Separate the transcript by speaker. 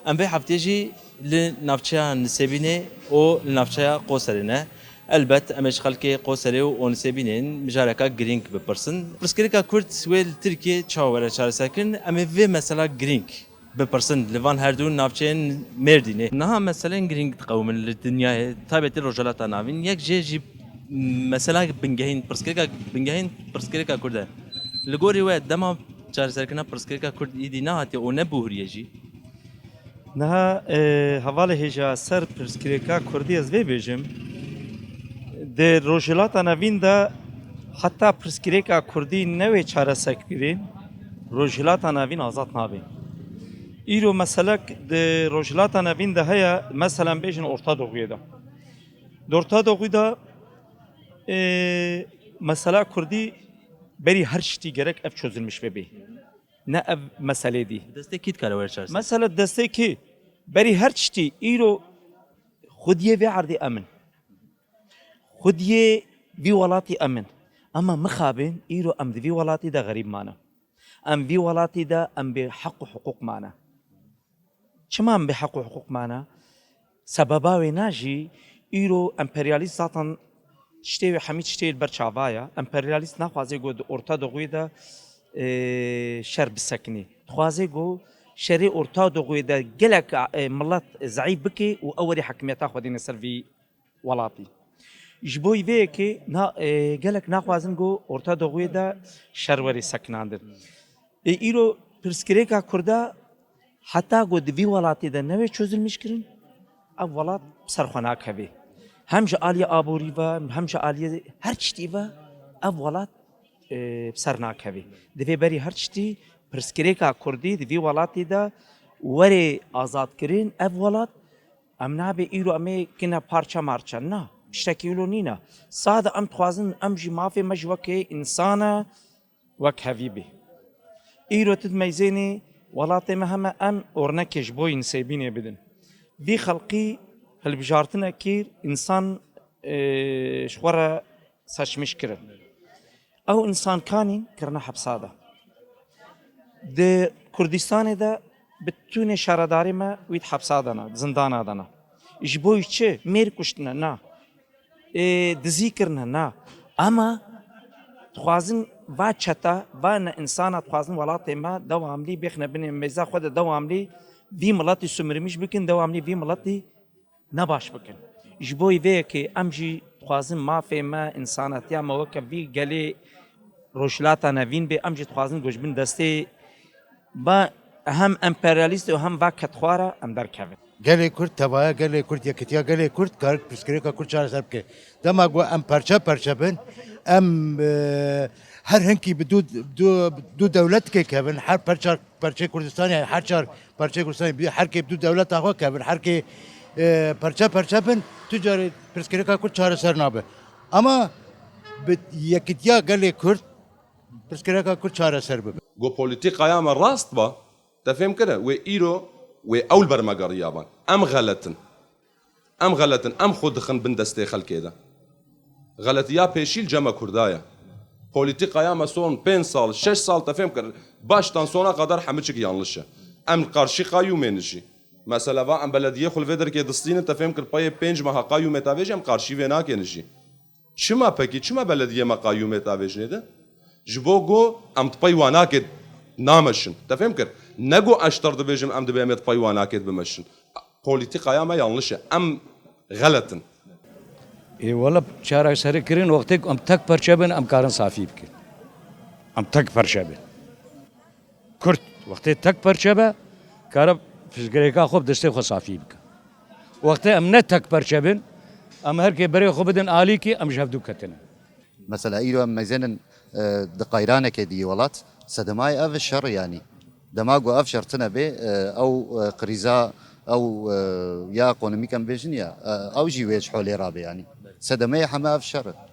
Speaker 1: ام به هفتهجی لنافچه نسبینه و لنافچه قوسرینه البته امش خلک قوسری و نسبینین مجارکا گرینگ بپرسن پرسکریکا کرد سویل ترکیه چاوره چار سکن اما و مثلا گرینگ بپرسن لوان هر دو نافچه مردینه نه مثلا گرینگ قوم الدنیا تابعت رجالات ناوین یک جی مثلا بنجهین کرده لگوری و دما چار سکن پرسکریکا کرد ایدی نه هاتی و نبوهریه جی
Speaker 2: نها حواله هجا سر پرسکریکا کردی از وی بیجم ده روجلات نوین دا حتی پرسکریکا کردی نوی چاره سکرین روجلات نوین آزاد نابین ایرو مثلا ده روجلات نوین ده هیا مثلا بیجن orta doğuya da orta doğuda mesela Kurdi beri her şey gerek ev çözülmüş bebi ne ev mesele di
Speaker 1: دسته کیت کاره ورچار
Speaker 2: mesela deste ki beri her şey ایرو خودیه و عرضی امن خودیه وی ولاتی امن اما مخابن ایرو ام وی ولاتی دا غریب مانا ام وی ولاتی دا ام به حق و حقوق مانا چما ام به حق و حقوق مانا سبباوی ناجی ایرو امپریالیست zaten شتی و حمید شتی برچاوایا امپریالیست نخوازه گود orta doğuyu da شر بسکنی خوازه گو شری orta doğuyu da gelek ملت ضعیف بکی و اولی حکمیت خودی نسر وی ولاتی جبوی وی که نا gelek نخوازن گو orta doğuyu da شروری سکناندر ایرو پرسکریکا کرده حتی گود وی ولاتی da نوی çözülmüş kirin ev welat serxwenak hebe hem ji aliyê aborî ve hem ji aliyê her tiştî ve ev welat ser nakeve divê berî her tiştî pirsgirêka Kurdî di vî welatê de werê azadkirin ev welat em nabe îro em ê kine parça marça na tiştekî wilo nîne sade em dixwazin em jî mafê me ji wekê insana wek hevî bê îro tu dimeyzênê welatê me heme em ornekê ji bo insêbînê bidin vî xelqî hilbijartina kîr însan ji xwe re seçmiş kirin ew însankanîn kirine hepsa de di Kurdistanê de bi tûnê şaredarî me wî di hepsa de ne zindana de ne ji bo yî çi mêr kuştine na dizî kirine na ama dixwazin va çeta va ne insana dixwazin welatê me dewamlî bêxne binê mêza xwe de dewamlî vî miletî sumirîmiş bikin dewamlî vî miletî nebaş bikin ji bo vê yekê em jî dixwazin mafê me însanetiya me weke vî gelê rojhilata nevîn bê em jî dixwazin gojbin destê ba hem emperyalîst û hem va ketxwar e em derkevin
Speaker 3: gelê Kurd tevaya gelê Kurd yekîtiya gelê Kurd karik pirsgirêka Kurd çareser bike dema got em perçe bin em her hinkî bi du dewletkê kevin her perçê Kurdistanê her çar perçê Kurdistanê herkê bi du dewleta xwe kevin herkê perçe bin tu carê pirsgirêka Kurd çareser nabe ama bi yekîtiya gelê Kurd pirsgirêka Kurd çareser bibe
Speaker 4: جو بوليتيقا ياما راست با تفهم كده وإيرو وأول برمجة ريابان أم غلطن أم خود خن بندستي خل كده غلط يا بيشيل جمع كردايا بوليتيقا ياما صون 5 سال 6 سال تفهم كده baştan sona kadar حمچك yanlışı أم قارشي قايوم نجي مثلا va أم بلدية خل فيدر كده دستين تفهم كده باي 5 ماه قايوم تاويج أم قارشي ويناك نجي چما پکی چما بلدیه ما قايوم تاویج نده جبوگو ام تپیواناکت نامشن تفهم کرد نگو اشتر دبیجم ام دبیمت تپیواناکت بمشن پولیتیکا ما yanlış ام غلطن
Speaker 5: والله چاره سری کرین وقتی ام تک پرچبن ام کارن صافی بکن ام تک پرچبن کرد وقتی تک پرچبه کار فزگریکا خوب دسته خو صافی بکن وقتی ام نه تک پرچبن ام هر کی بری خو بدن عالی کی ام جهدو کتنه
Speaker 6: مثلا ايرو ميزان دقيرانه كدي ولات سدماي اف الشر يعني دماغو اف شرطنا به او قريزا او يا اقونوميكان بيجن يا او جي ويج حولي رابي يعني سدماي حما اف شر